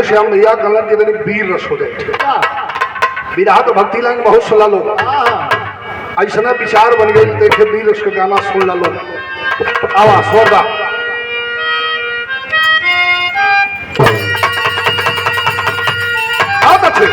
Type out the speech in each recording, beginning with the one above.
श्याम भैया कलर के दिन वीर रस हो जाए विरहा तो भक्ति लाइन बहुत सुना लो ऐसा विचार बन गए देखे वीर रस के गाना सुन लो आवा स्वर्गा अच्छे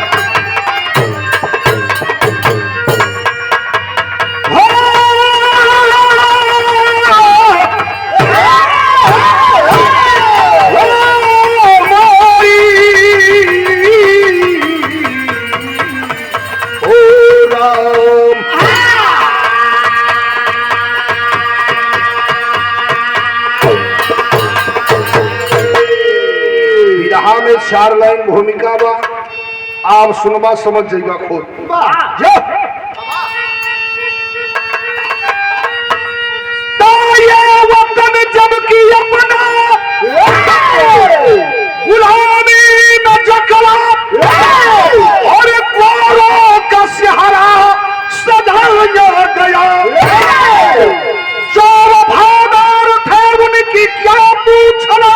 में 4 लाइन भूमिका बा आप सुनबा समझ जाएगा खुद तो ये वतन जबकि अपना गुलामी में जकड़ा और कोरों का सहारा सजाया गया जो वफादार थे उनकी क्या पूछना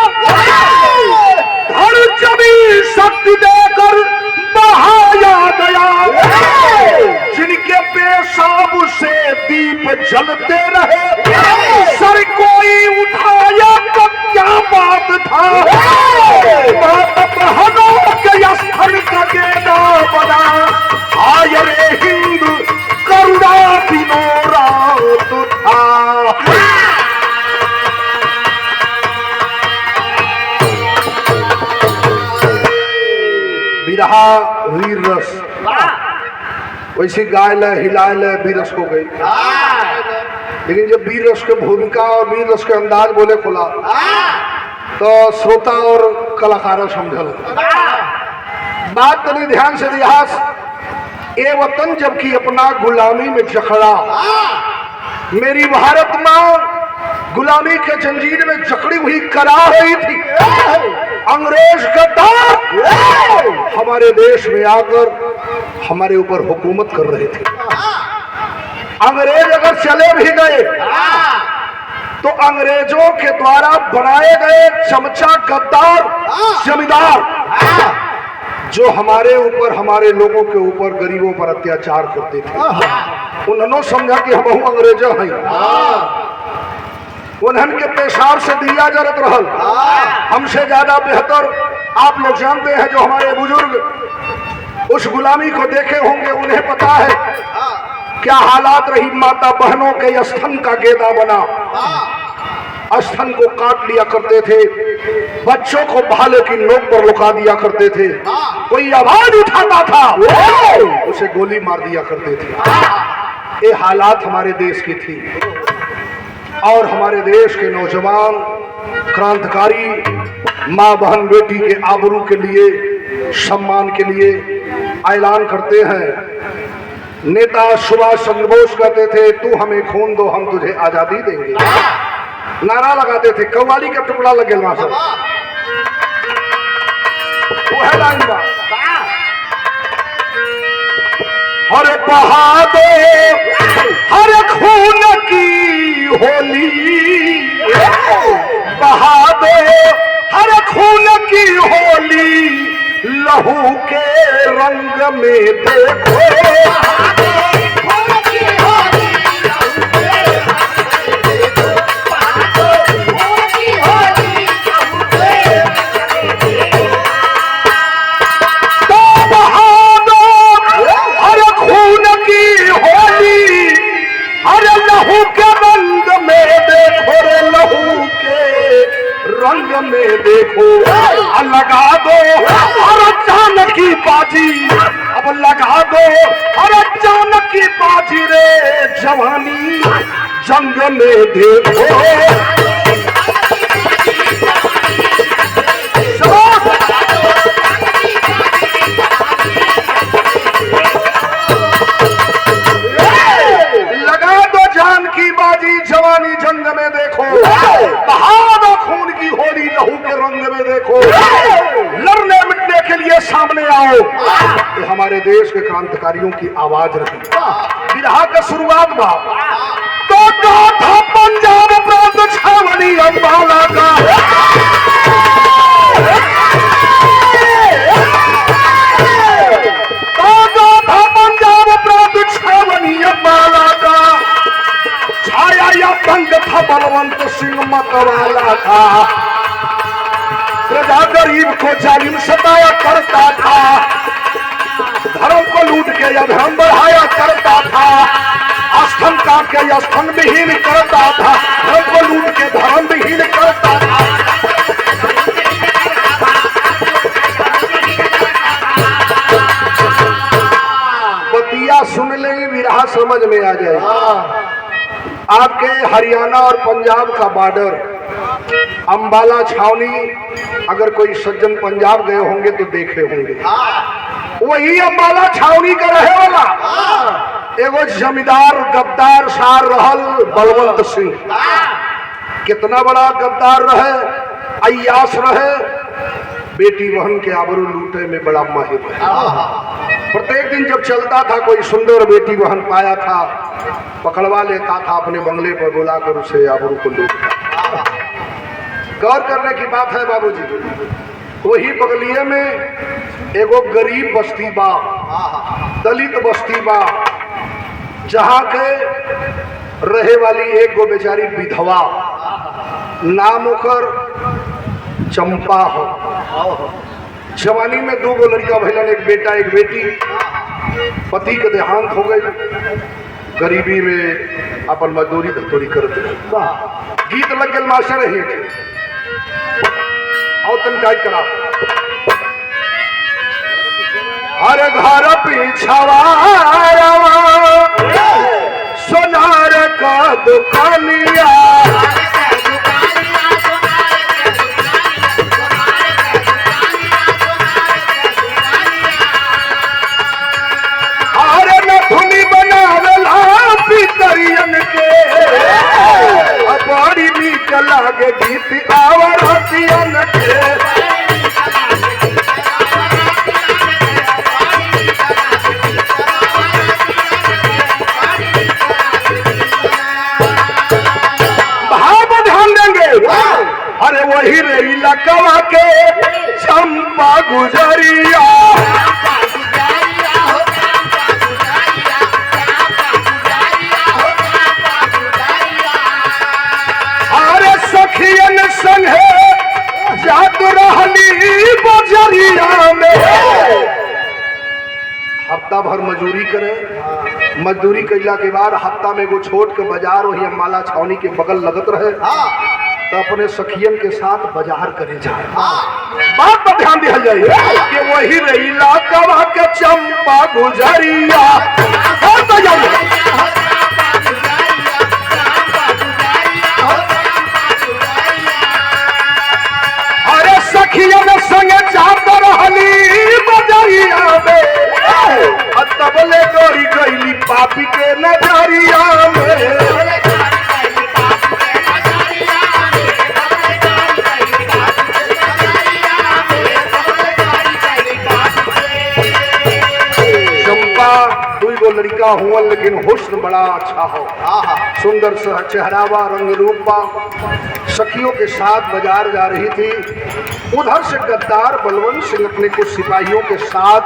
हर जमी शक्ति देकर बहाया गया जिनके पेशाब से दीप जलते रहे सर कोई उठाया तो क्या बात था बहनों के स्थल का गेदा बना आय रे हिंद करुणा दिनों रात था विरहा वीर रस वैसे गाय ले हिलाए ले वीर रस हो गई लेकिन जब वीर रस के भूमिका और वीर रस के अंदाज बोले खुला तो श्रोता और कलाकार समझल बात तनी ध्यान से रियास ए वतन जबकि अपना गुलामी में जकड़ा मेरी भारत मां गुलामी के जंजीर में जकड़ी हुई करा रही थी अंग्रेज गद्दार हमारे देश में आकर हमारे ऊपर हुकूमत कर रहे थे अंग्रेज अगर चले भी गए तो अंग्रेजों के द्वारा बनाए गए चमचा गद्दार जमींदार जो हमारे ऊपर हमारे लोगों के ऊपर गरीबों पर अत्याचार करते थे उन्होंने समझा कि हम अंग्रेजा हैं उन्हन के पेशाब से दिया जरत रहल हमसे ज्यादा बेहतर आप लोग जानते हैं जो हमारे बुजुर्ग उस गुलामी को देखे होंगे उन्हें पता है क्या हालात रही माता बहनों के स्तन का गेदा बना स्तन को काट लिया करते थे बच्चों को भाले की नोक पर लुका दिया करते थे कोई आवाज उठाता था उसे गोली मार दिया करते थे ये हालात हमारे देश की थी और हमारे देश के नौजवान क्रांतिकारी माँ बहन बेटी के आबरू के लिए सम्मान के लिए ऐलान करते हैं नेता सुभाष चंद्र बोस कहते थे तू हमें खून दो हम तुझे आजादी देंगे नारा लगाते थे कव्वाली का टुकड़ा लगे वहां सब वो है लाइन बा हर बहादो हर खून की होली बहादो हर खून की होली लहू के रंग में देखो रंग में देखो लगा दो और अचानक की बाजी अब लगा दो और अचानक की बाजी रे जवानी जंग में देखो लगा दो जान की बाजी जवानी जंग में देखो बहादो खून की होली लहू के रंग में देखो लड़ने मिटने के लिए सामने आओ ये हमारे देश के क्रांतिकारियों की आवाज रही विरहा का शुरुआत बा तो था पंजाब प्रांत छावनी अम्बाला का जालिम सताया करता था, धर्म को लूट के अधर्म बढ़ाया करता था, स्थन काट के स्थन विहीन करता था, धर्म को लूट के धर्म विहीन करता था। बतिया सुन ले विरहा समझ में आ जाए। आपके हरियाणा और पंजाब का बॉर्डर अंबाला छावनी, अगर कोई सज्जन पंजाब गए होंगे तो देखे होंगे, वही अंबाला छावनी का रहे वाला एगो जमींदार गद्दार सार रहल बलवंत सिंह। कितना बड़ा गद्दार रहे, अय्यास रहे, बेटी बहन के आबरू लूटे में बड़ा माहिर रहे। प्रत्येक दिन जब चलता था कोई सुंदर बेटी बहन पाया था, पकड़वा लेता था, अपने बंगले पर बुलाकर उसे आबरू को लूटता। गौर करने की बात है बाबूजी, वही बगलिए में एगो गरीब बस्ती बा, दलित बस्ती बा, जहाँ के रहे वाली एक गो बेचारी विधवा, नाम ओकर चंपा हो। जवानी में दो गो लड़का भैलन, एक बेटा एक बेटी। पति के देहांत हो गई, गरीबी में अपन मजदूरी धतूरी करते। गीत लग गए मास्टर रही और तन टाइट करा। हर घर पीछावा सोनार का दुकानिया, अरे नथुनी बनावेला पितरियन के, बड़ी नीक लागे गीत आवर हथियन के। अरे वही रे इलाका के चंपा गुजरिया, अरे सखियन संगे जात रहली बजरिया में। हफ्ता भर मजदूरी करे, मजदूरी कैला के बाद हफ्ता में एगो छोट के बाजार वही अम्बाला छावनी के बगल लगत रहे, तो अपने सखियन के साथ बाजार करे जाए। बात पर ध्यान दिया जाए कि वही रही इलाका के चंपा गुजरिया। अरे सखियन संगे जात रहली बजरिया में, तबले डोरी गईली पापी के नजरिया में। लड़का हुआ लेकिन हुस्न बड़ा अच्छा हो, सुंदर सा चेहरावा, रंग रूपा। सखियों के साथ बाजार जा रही थी, उधर से गद्दार बलवंत सिंह अपने कुछ सिपाहियों के साथ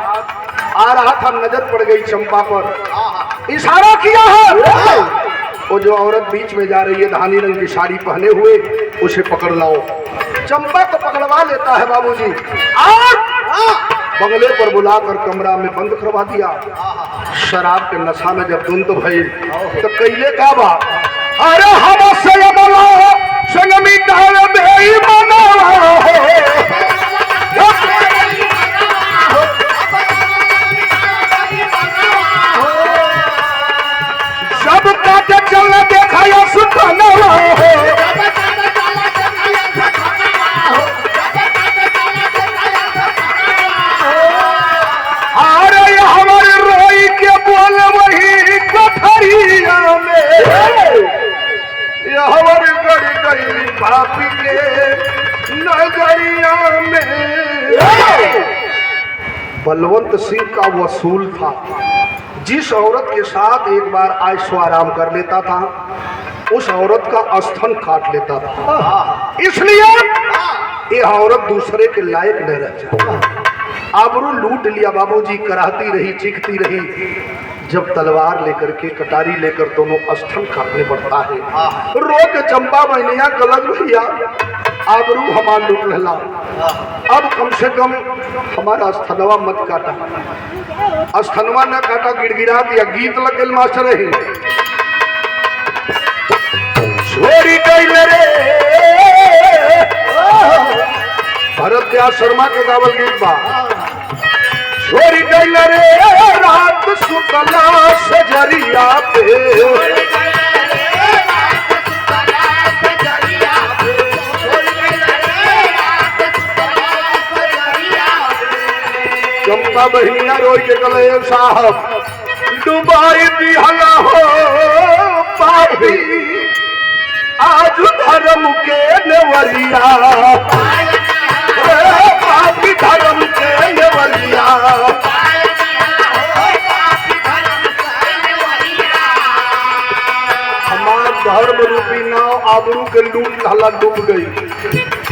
आ रहा था। नजर पड़ गई चंपा पर, इशारा किया है, वो जो औरत बीच में जा रही है धानी रंग की साड़ी पहने हुए, उसे पकड़ लाओ। चंपा को पकड़वा लेता है बाबूजी, और बंगले पर बुलाकर कमरा में बंद करवा दिया। शराब के नशा में जब धुंध भई तो कैले का बा, अरे हम से बोलो संगमी डाल बेई मना सब काटे चल देखा या सुखाना पापी के नजरिया में। बलवंत सिंह का वसूल था, जिस औरत के साथ एक बार ऐशो आराम कर लेता था उस औरत का स्थन काट लेता था, इसलिए ये औरत दूसरे के लायक न रह जाए। आबरू लूट लिया बाबूजी, कराहती रही, चीखती रही। जब तलवार लेकर के, कटारी लेकर दोनों स्थल काटने पड़ता है। रो के चंपा मैनिया कलज भैया आबरू हमार लूट रहला। अब कम से कम हमारा स्थनवा मत काटा, स्थनवा न काटा, गिड़गिड़ा दिया। गीत लगे मास्टर रही छोड़ी गईल रे, भरत व्यास शर्मा के गावल गीत बा। छोड़ी गईल रे रात सुतला सजरिया पे, चंपा बहिनिया रोई के गले साहब डुबाई दिहला हो पापी आज धर्म के नेवरिया, पापी धर्म के नेवरिया। हमार धर्म रूपी नाव आबरू के लूट ढाला डूब गई।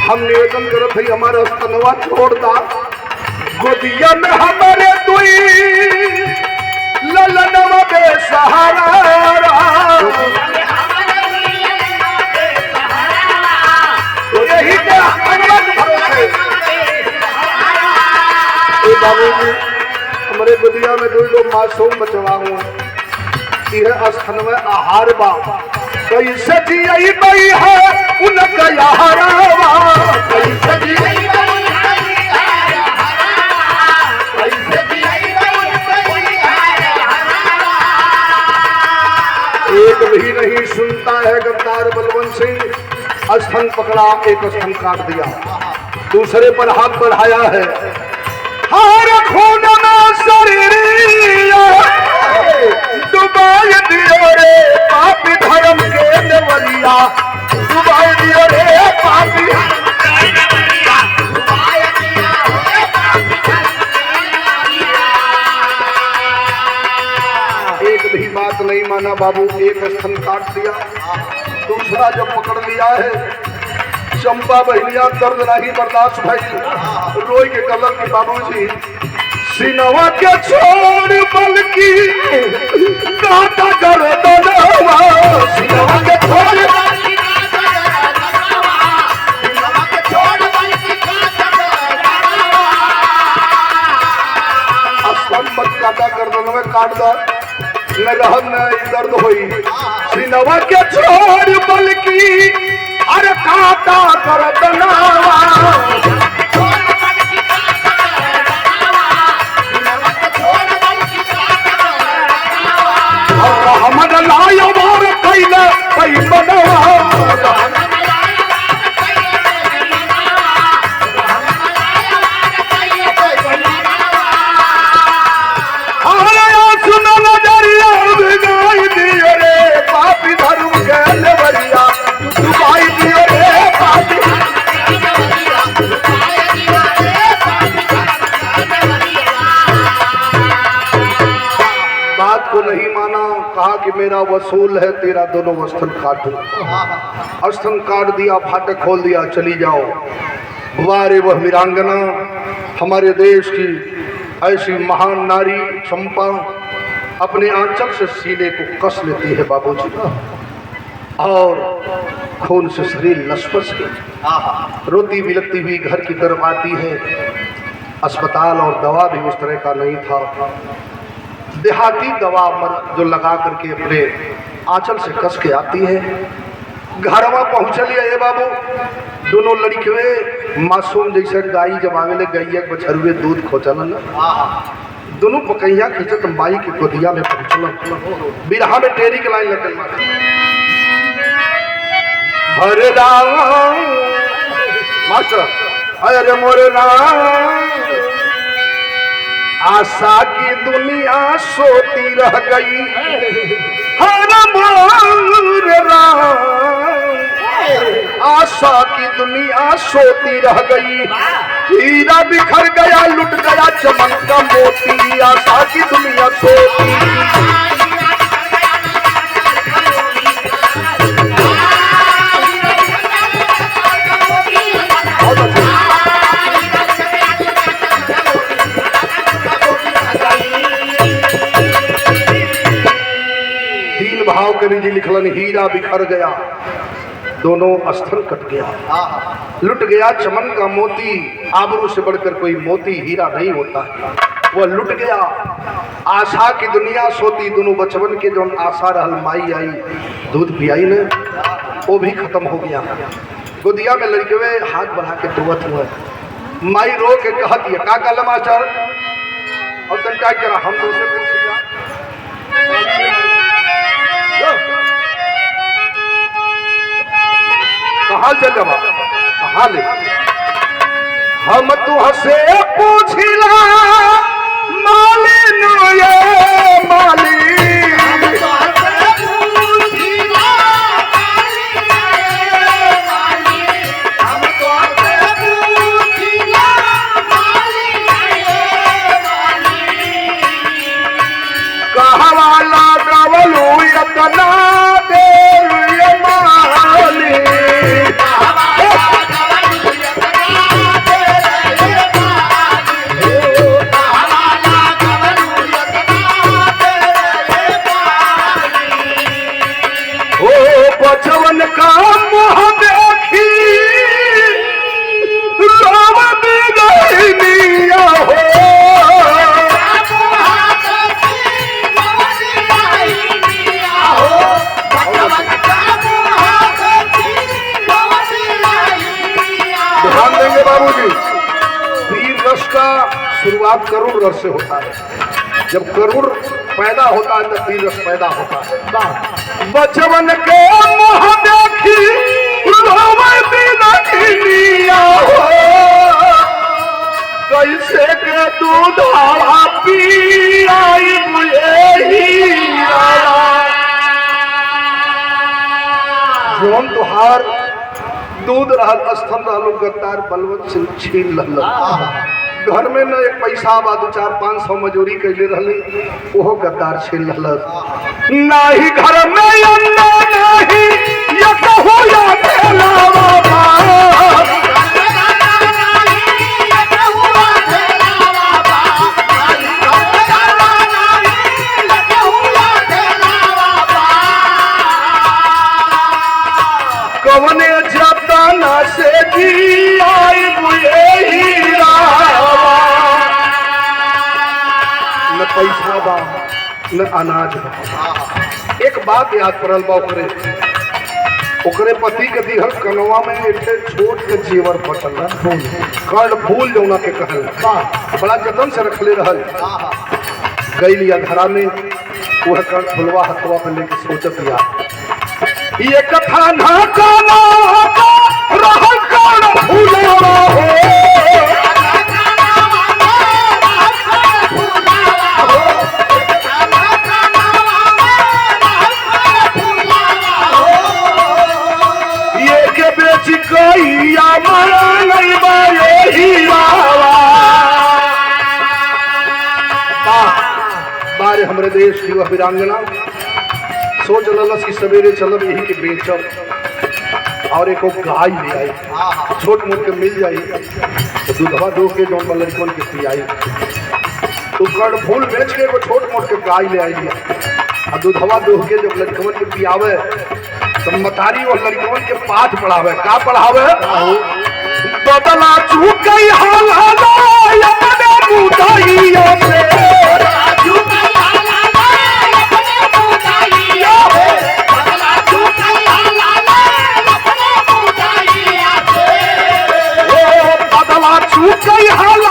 हम निवेदन करत है हमारा स्तनवा छोड़ दा, गोदिया में हमारे दुई ललनवा बेसहारा। यही के बाबूजी हमारे गोदिया में दुई लोग मासूम बचवा हुआ, यह स्थन में आहार बा कैसे जियई बई है उनका यारावा, कैसे जियई एक भी नहीं सुनता है गद्दार बलवंत सिंह। स्थन पकड़ा, एक स्थन काट दिया, दूसरे पर हाथ बढ़ाया है। हर खून में शरीरिया डुबाई दियो रे पापी धर्म के नेवरिया, डुबाई दियो रे पापी। एक भी बात नहीं माना बाबू, एक स्थन काट दिया, दूसरा जब पकड़ लिया है चंपा बहनिया दर्द नहीं बर्दाश्त भई, रोई के कलर की बाबूजी सिनवा के छोड़ बल्कि काटा कर दनवा, सिनवा के छोड़ काटा कर दनवा, काट दा न रहन न दर्द होई। सिनवा के छोड़ बल्कि अरे काटा कर दनवा, हमन लाया मार कैला कई बनवा, पापी धर्म के नेवरिया डुबाई दियो रे पापी। बात को नहीं माना, कहा कि मेरा वसूल है तेरा दोनों स्थन काटो। स्थन काट दिया, फाटक खोल दिया, चली जाओ। वारे वह वीरांगना हमारे देश की ऐसी महान नारी चंपा अपने आंचल से सीने को कस लेती है बाबूजी, और खून से शरीर लसपस के रोती बिलखती हुई घर की तरफ आती है। अस्पताल और दवा भी उस तरह का नहीं था, देहाती दवा जो लगा करके अपने आंचल से कस के आती है। घरवा पहुंचलिए ये बाबू, दोनों लड़के मासूम जैसे गाय जब आवेले गैया बछरुए दूध खोचल न, दोनों पकैया खींचत माई के गोदिया में पहुंचल। बिरहा में टेरी के लाइन लगल मारे, हरे राम मास्टर अरे मोरे राम, आशा की दुनिया सोती रह गई, हरे मोरे राम, आशा की दुनिया सोती रह गई। हीरा बिखर गया, लुट गया चमन का मोती, आशा की दुनिया सोती। दीन भाव कवि जी लिखलन, हीरा बिखर गया दोनों स्थल कट गया। लुट गया चमन का मोती, आबरू से बढ़कर कोई मोती हीरा नहीं होता है, वह लुट गया। आशा की दुनिया सोती, दोनों बचवन के जो आशा रहल, माई आई दूध पियाई ने, वो भी खत्म हो गया। गोदिया में लड़के हाथ बढ़ा के दुवत हुए, माई रो के कहत ये का कल मास्टर और तन क्या करा हम तो से कहा चल जब कहा ले हम तुहसे पूछिला मालिन ये माली कहवाला गवलू यतना देर ये माली बचवन का मुँह देखी राम बिगड़निया हो, ध्यान देंगे बाबूजी। वीर रस का शुरुआत करुण रस से होता है, जब करुण पैदा होता है तो वीर रस पैदा होता है। बचवन के मुँह देखी रोवे बिगड़निया हो, कैसे के दूध पी आई जोन तुहार दूध रहल स्थल रहलू गद्दार बलवंत सिंह छीन लहल। घर में न एक पैसा बा 2-4-500 मजूरी कैले रहली, ओहो गद्दार छीन लहल। नाही घर में अन्ना नाही ये कहू या खेलावा बा, कवने जतना से जी आई न पैसा बा न अनाज बा। एक बात याद पड़ल बा, ओकरे पति के दिहल कनवा में एक छोट के जेवर पटल कर्ण फूल जौना के कहल, बड़ा जतन से रखले रहल। गई लिया घरा में वह कर्ण फुलवा हथवा पे लेके सोचत या ये कथा ना काना रहल कर्ण फूलवा हो, बारे हमारे देश की वह वीरांगना सोच ललस की सवेरे चलब यही के बेचब और एक गाय ले आई, छोट मोट के मिल जाई तो दूधवा दो के जो लड़कन के पियाई। तो कर्ण फूल बेच के एगो छोट मोट के गाय ले आई और दूधवा दो के जब लड़कन के पियावे तो मतारी और लड़कन के पाठ पढ़ावे। का पढ़ावे? बदला चूक गई हाल अपने मुदाइया से, बदला चूक गई हाल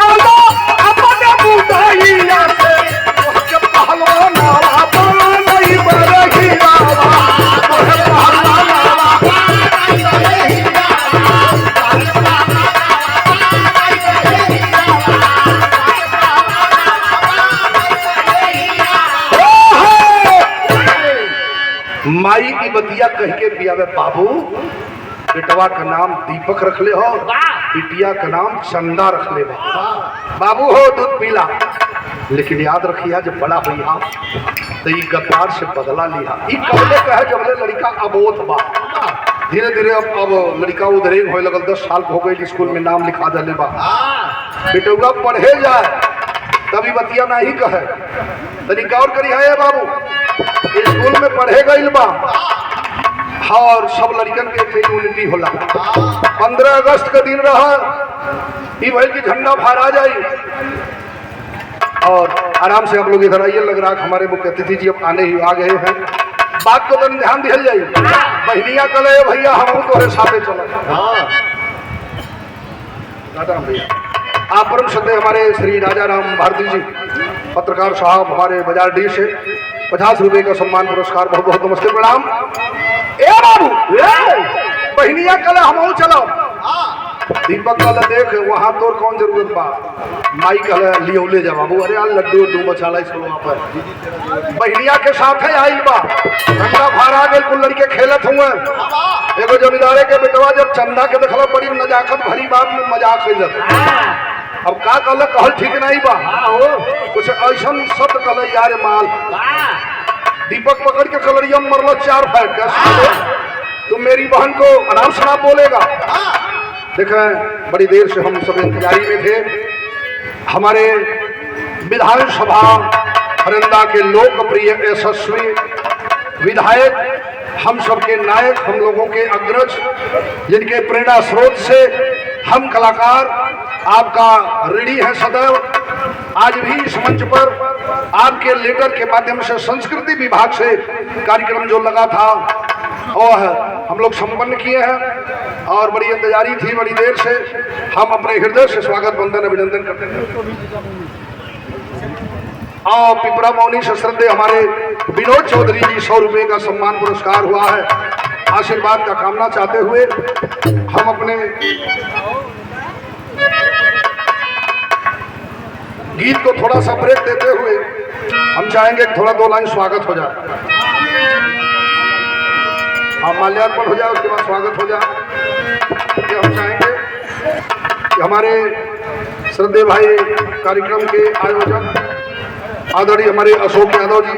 अपने मुदाइया से, पहलवान नहीं बरही माई की बतिया कह के पियावे। बाबू बेटवा का नाम दीपक रख ले हो, बिटिया का नाम चंदा रख ले। बाबू हो दूध पीला, लेकिन याद रखिया जब बड़ा हुई हा तो ये गद्दार से बदला लिया। ये कबले कहे जबले लड़का अबोध बा, धीरे धीरे अब लड़का उधरे होए लगल। 10 साल हो गई, स्कूल में नाम लिखा दे बा। बेटुआ पढ़े जाए तभी बतिया ना ही कहे, तनिक और करी है बाबू, स्कूल में पढ़े गई बा और सब लड़कन के थे यूनिटी होला। 15 अगस्त का दिन रहा ई भाई की झंडा फहरा जाए और आराम से आप लोग इधर आइए। लग रहा है हमारे मुख्य अतिथि जी अब आने ही आ गए हैं। बात को तो ध्यान दिया जाए। बहनिया कल भैया हम तोरे साथे चला। भैया आप परम श्रद्धेय हमारे श्री राजा राम भारती जी पत्रकार साहब हमारे बाजार डी से 50 रुपए का सम्मान पुरस्कार बहुत बहुत नमस्ते प्रणाम। ए बाबू बहनिया कल हम चलो। दीपक कल देख वहां तोर कौन जरूरत बा माई कल लियो ले जा बाबू। अरे यार लड्डू उड्डू मछाला इसको वहां पर बहनिया के साथ है आइल बा। ठंडा फारा गए कुल लड़के खेलत हुए। एगो जमींदारे के बेटवा जब चंदा के देखल बड़ी नजाकत भरी बात में मजाक कैलक। अब का कहल ठीक नहीं बा कुछ ऐसा शब्द कहल यार माल। दीपक पकड़ के कलरिया मरल 4 फैट का। तुम मेरी बहन को आराम से ना बोलेगा। देखें बड़ी देर से हम सब इंतजारी में थे। हमारे विधानसभा हरिंदा के लोकप्रिय यशस्वी विधायक हम सबके नायक हम लोगों के अग्रज जिनके प्रेरणा स्रोत से हम कलाकार आपका ऋणी है सदैव। आज भी इस मंच पर आपके लेटर के माध्यम से संस्कृति विभाग से कार्यक्रम जो लगा था और हम लोग संपन्न किए हैं और बड़ी इंतजारी थी। बड़ी देर से हम अपने हृदय से स्वागत वंदन अभिनंदन करते हैं। और पिपरा मौनी से श्रद्धेय हमारे विनोद चौधरी जी 100 रुपए का सम्मान पुरस्कार हुआ है। आशीर्वाद का कामना चाहते हुए हम अपने गीत को थोड़ा सा ब्रेक देते हुए हम चाहेंगे कि थोड़ा 2 लाइन स्वागत हो जाए। हाँ माल्यार्पण हो जाए उसके बाद स्वागत हो जाए। ये हम चाहेंगे कि हमारे श्रद्धेय भाई कार्यक्रम के आयोजक आदरणीय हमारे अशोक यादव जी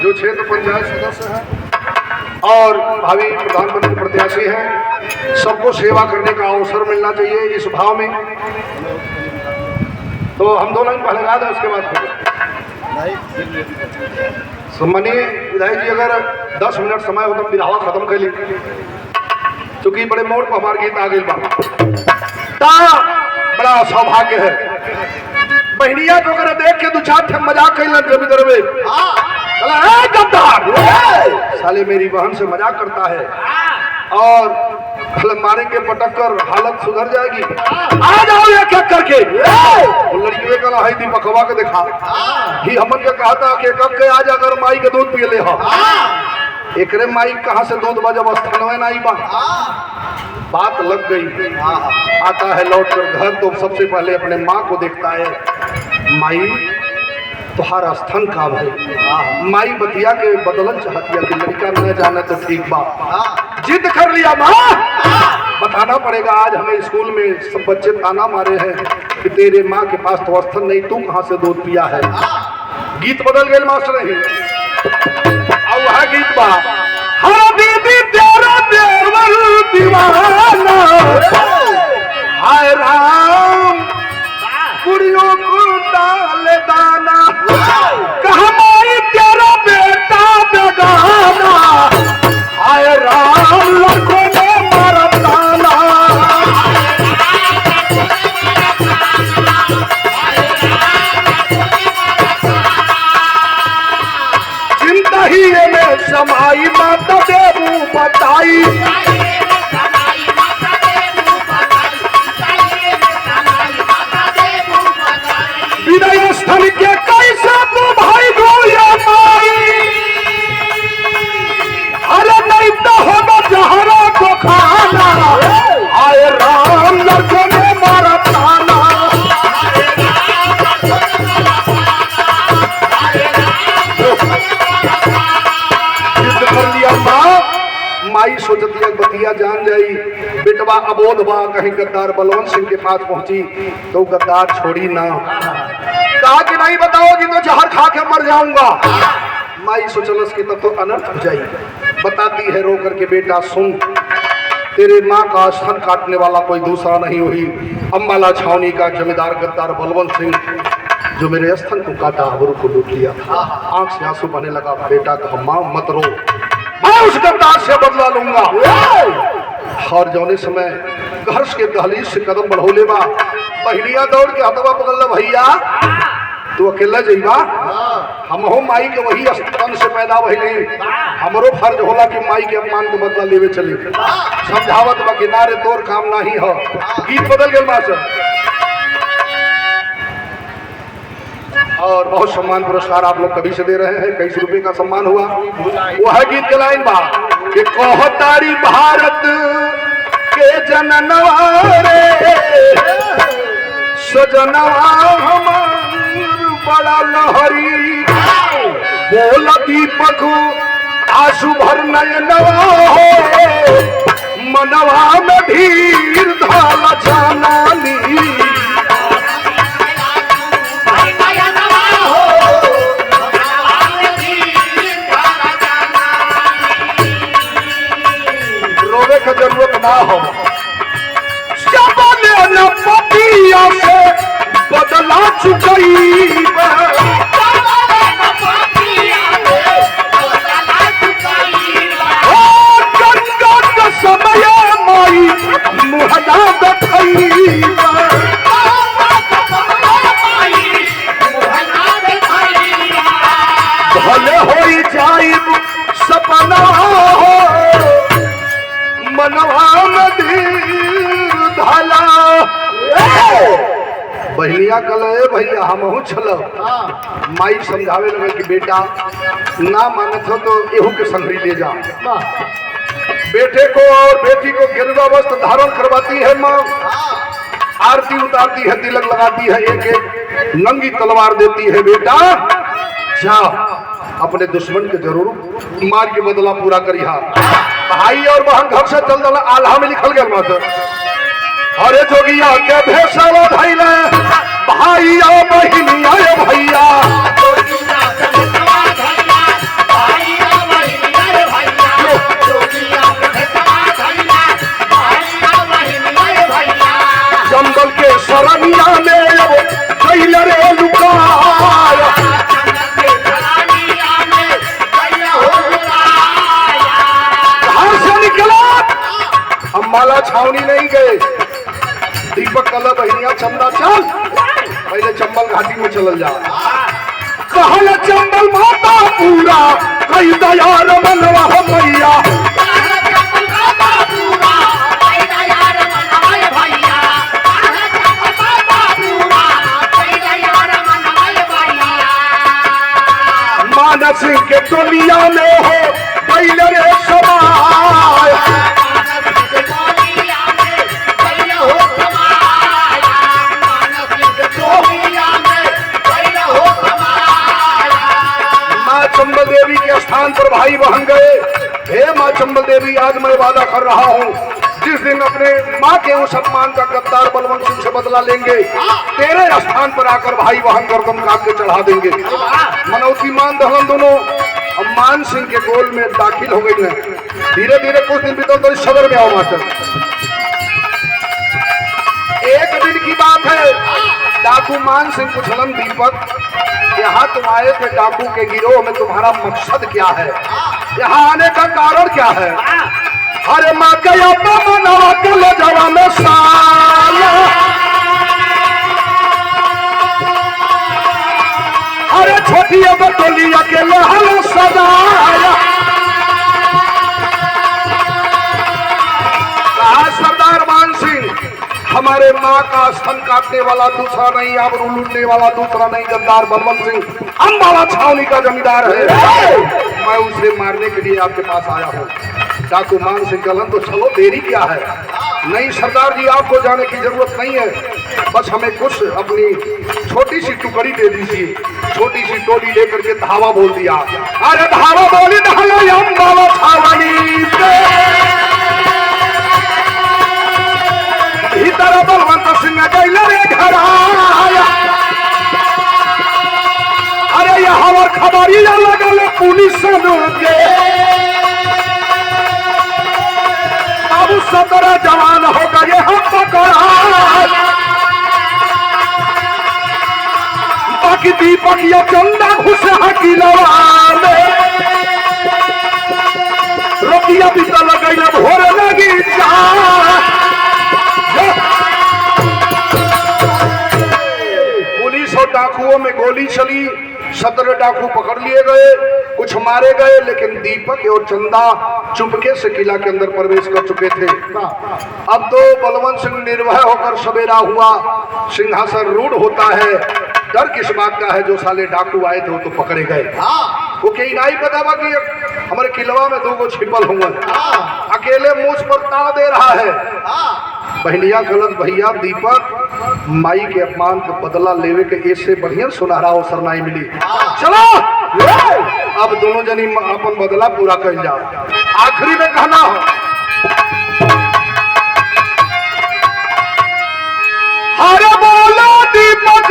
जो क्षेत्र पंचायत सदस्य हैं और भावी प्रधानमंत्री प्रत्याशी हैं, सबको सेवा करने का अवसर मिलना चाहिए इस भाव में। तो हम 2 लाइन पहले गा दें उसके बाद सम्मानीय विधायक जी अगर 10 मिनट समय हो तो बिरहावा खत्म कर ली क्योंकि बड़े मोड़ पर हमारे गीत आ गए बा। बड़ा सौभाग्य है बहनिया को अगर देख के 2-4 ठे मजाक कैल साले मेरी बहन से मजाक करता है और कल मारे के पटक कर हालत सुधर जाएगी। आ जाओ ये क्या करके लड़की का है दीपकवा के देखा ही हमन के कहा था कि कब के आज अगर माई के दूध पिए ले हो एकरे माई कहाँ से दूध बजब स्थान नहीं बा। बात लग गई। आता है लौट कर घर तो सबसे पहले अपने माँ को देखता है। माई तुम्हारा स्थान का भाई माई बतिया के बदलन चाहती है कि लड़का न जाने तो ठीक बा। जिद कर लिया माँ बताना पड़ेगा। आज हमें स्कूल में सब बच्चे ताना मारे हैं कि तेरे माँ के पास तो स्थन नहीं तू कहाँ से दूध पिया है। गीत बदल गए मास्टर नहीं और वह गीत बा हर दीदी तेरा देवर दीवाना हाय राम कुड़ियों को डाल दाना कहा माई तेरा बेटा बेगाना हाय राम लखों ने मारा ताना। चिंता ही में समाई माता देवू बताई विनय स्थल के कैसे तू भाई गोया माई अरे नहीं तो होगा जहरा को खाना आए राम लड़कों ने मारा ताना। माई सोचती है बतिया जान जाई बेटवा अबोध बा कहीं गद्दार बलवंत सिंह के पास पहुंची तो गद्दार छोड़ी ना कहा कि नहीं बताओगी तो जहर खा के मर जाऊंगा। माई सोचलस कि तब तो अनर्थ हो जाई। बताती है रो करके बेटा सुन तेरे माँ का स्तन काटने वाला कोई दूसरा नहीं हुई अम्बाला छावनी का जमींदार गद्दार बलवंत सिंह जो मेरे स्तन को काटा अबरू को लूट लिया था। आंख से आंसू बहने लगा बेटा कहा माँ मत रो। मैं उस गद्दार से बदला लूंगा। और जौने समय घर के दहलीज से कदम बढ़ोले बा, बहनिया दौड़ के हथवा पकड़ भैया तू अकेला जइबा, हम हो माई के वही स्तन से पैदा भइले, हमरो फर्ज होला कि माई के अपमान के बदला लेवे चले। समझावत बा किनारे तोर काम नहीं हो। गीत बदल गए मास्टर। और बहुत सम्मान पुरस्कार आप लोग कभी से दे रहे हैं, कई रुपए का सम्मान हुआ। वो है गीत के लाइन बा कि कहतारी भारत के जननवा रे सजनवा हमार बड़ा लहरी, बोल दीपक आंसू भर नयनवा हो, मनवा में धीर धाला जानानी। रोवे का जरूरत ना हो, न पपिया से बदला चुकई समय माई मुहना भले हो जाइब सपना हो, मनवा में धीर धाला। बहनिया कल भैया हम चल माई समझावे लगे कि बेटा ना मानत हो तो एहू के संगरी ले जा। बेटे को और बेटी को गेरुआ वस्त्र धारण करवाती है माँ, आरती उतारती है, तिलक लगाती है, एक एक नंगी तलवार देती है। बेटा जा अपने दुश्मन के जरूर मार के बदला पूरा करिहा। भाई और बहन घर से चल दला, आल्हा में लिखल गया माता अरे जोगिया के भेसवा धैले भाई और बहिनिया भैया, जंगल के सरनिया में कैले रे लुकाया, घर से निकला हम माला छावनी नहीं गए। दीपक कला बहनिया चंदा चल पहले चंबल घाटी में चल जा। कहल चंबल माता पूरा कई दयार मनवा मैया, मानस के दुनिया में हो पहले रे समाय, चंबल देवी के स्थान पर भाई बहन गए। हे माँ चंबल देवी, आज मैं वादा कर रहा हूँ जिस दिन अपने माँ के उस सम्मान का गद्दार बलवंत सिंह से बदला लेंगे, तेरे स्थान पर आकर भाई बहन गर्दन काट के चढ़ा देंगे। मनौती मान दहन दोनों मान सिंह के गोल में दाखिल हो गई है। धीरे धीरे कुछ दिन बीतल तो सदर में आओ मास्टर। एक दिन की बात है, डाकू मान सिंह पूछलन दीपक यहाँ तुम आए थे डाकू के गिरोह में, तुम्हारा मकसद क्या है, यहाँ आने का कारण क्या है? अरे माँ गया मनवा के ले जावा में साला, अरे छोटी बटोलिया के लहल सजाया। सरदार मान सिंह हमारे माँ का स्तन काटने वाला दूसरा नहीं, आबरू लूटने वाला दूसरा नहीं, गद्दार बलवंत सिंह अम्बाला छावनी का जमींदार है। मैं उसे मारने के लिए आपके पास आया हूँ। डाकू मान सिंह कहलन तो चलो देरी क्या है? नहीं सरदार जी, आपको जाने की जरूरत नहीं है, बस हमें कुछ अपनी छोटी सी टुकड़ी दे दीजिए। छोटी सी टोली लेकर के धावा बोल दिया। अरे धावा बोली अम्बाला छावनी भीतर बलवंत सिंह गैले रे घर आया। अरे यहाँ और खबरिया लगल पुलिस के, अब 17 जवान हो गए हम पकड़ा। बाकी दीपक या चंदा घुसे हकीलवा में, दिया पिता लगाई भोर लगी पुलिस और डाकुओं में गोली चली। 17 डाकू पकड़ लिए गए, कुछ मारे गए, लेकिन दीपक और चंदा चुपके से किला के अंदर प्रवेश कर चुके थे। अब तो बलवंत सिंह निर्भय होकर सवेरा हुआ, सिंहासन रूढ़ होता है। डर किस बात का है, जो साले डाकू आए थे वो तो पकड़े गए। वो कहीं नहीं बतावा कि हमारे किलवा में 2 छिपल होंगे, अकेले मुझ पर ताव दे रहा है। बहनिया गलत भैया दीपक माई के अपमान का बदला लेवे के इससे बढ़िया सुनहरा अवसर नहीं मिली। चलो अब दोनों जनी अपन बदला पूरा कर जाओ। आखिरी में कहना हो, हरे बोलो दीपक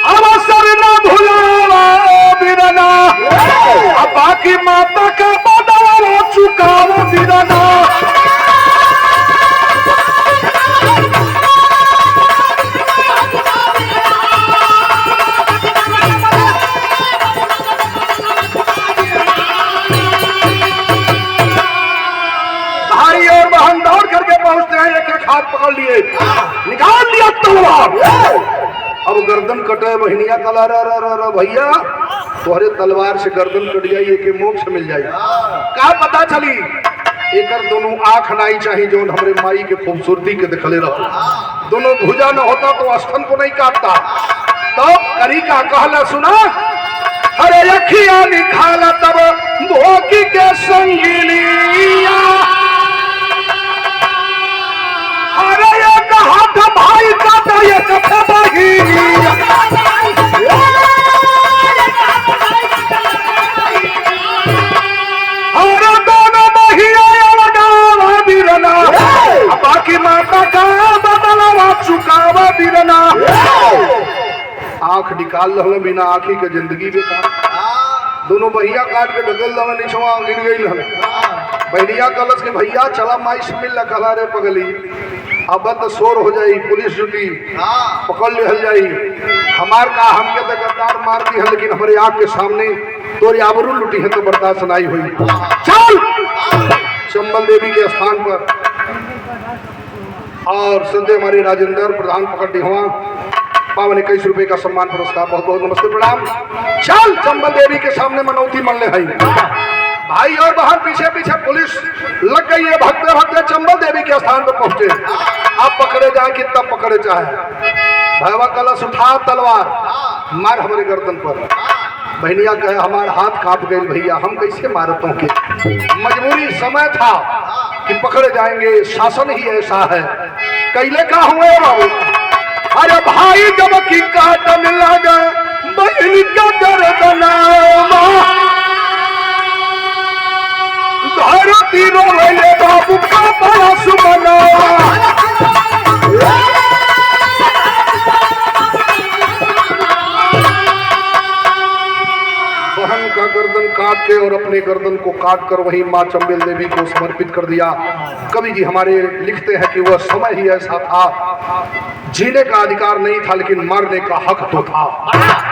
अवसर न भुलावा बिरना, अब बाकी माता का बदला चुकाओ बिरना। हाथ पकड़ लिए, निकाल लिया तलवार। अब गर्दन कटे। बहनिया कला भैया तोहरे तलवार से गर्दन कट जाइए कि मोक्ष मिल जाए। का पता चली एकर दोनों आंख नहीं चाहिए जो हमारे माई के खूबसूरती के दिखले रहो। दोनों भुजा न होता तो स्तन को नहीं काटता। तो करी का कहला सुना, हरे अखिया निखाला तब भोगी के संगिलिया, अरे एक हाथ भाई का तो ये कथा बहिरिया, अरे दोनों बहिरिया लगावा बिरना, बाकी माता का बदलावा चुकावा बिरना। आंख निकाल लो बिना आंखी के जिंदगी बेकार। दोनों बहिया काट के ढकल दवा निचवा गिर गई हल। बहनिया कलश के भैया चला माई से मिल कला रे पगली, अब तो शोर हो जाई, पुलिस जुटी पकड़ ले हल जाई। हमार का हमके तो गद्दार मार दी है, लेकिन हमारे आँख के सामने तोरी आबरू लुटी है तो बर्दाश्त नहीं हुई। चल चंबल देवी के स्थान पर और संजय हमारे राजेंद्र प्रधान पकड़ दी हुआ, पावन 21 रुपए का सम्मान पुरस्कार। बहुत बहुत नमस्ते प्रणाम। चल चंबल देवी के सामने मनौती मन ले भाई और बाहर पीछे पीछे पुलिस लग गई है। भगते भगते चंबल देवी के स्थान पर पहुंचे। आप पकड़े जाए कि तब पकड़े चाहे, भैया कलश उठा तलवार मार हमारे गर्दन पर। बहनिया कहे हमारा हाथ कांप गए भैया, हम कैसे मारतों के, मजबूरी समय था कि पकड़े जाएंगे, शासन ही ऐसा है। कैले का हुए बाबू, अरे भाई जब की काटन लगा बहन का दर्द तीनों वाले बाबू का बड़ा सुमना, बहन का गर्दन काट के और अपने गर्दन को काट कर वही माँ चंबल देवी को समर्पित कर दिया। कवि जी हमारे लिखते हैं कि वह समय ही ऐसा था, जीने का अधिकार नहीं था लेकिन मरने का हक तो था।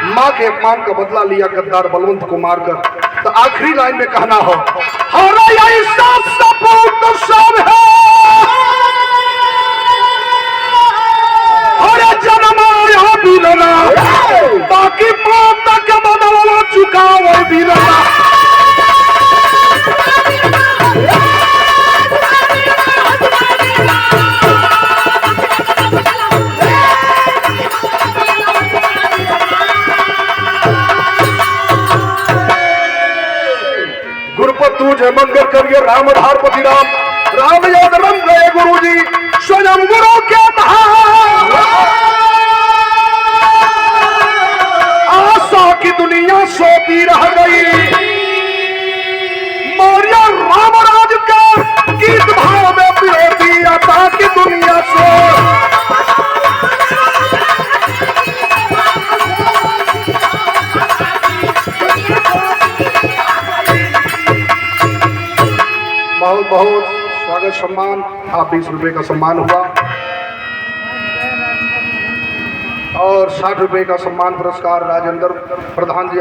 माँ के अपमान का बदला लिया गद्दार बलवंत को मारकर। तो आखिरी लाइन में कहना हो, तो सब है जन्माया बिरना, बाकी मौत के बदला चुकाओ बिरना। तुझे मंगल करिए राम धारपति राम, राम याद रंग गए गुरु जी स्वयं गुरु के आशा की दुनिया सोती रह गई। मौर्य रामराज का गीत भाव में विरोधी आशा की दुनिया सो। बहुत बहुत स्वागत सम्मान, आप 20 रुपए का सम्मान हुआ और 60 रुपए का सम्मान पुरस्कार राजेंद्र प्रधान जी।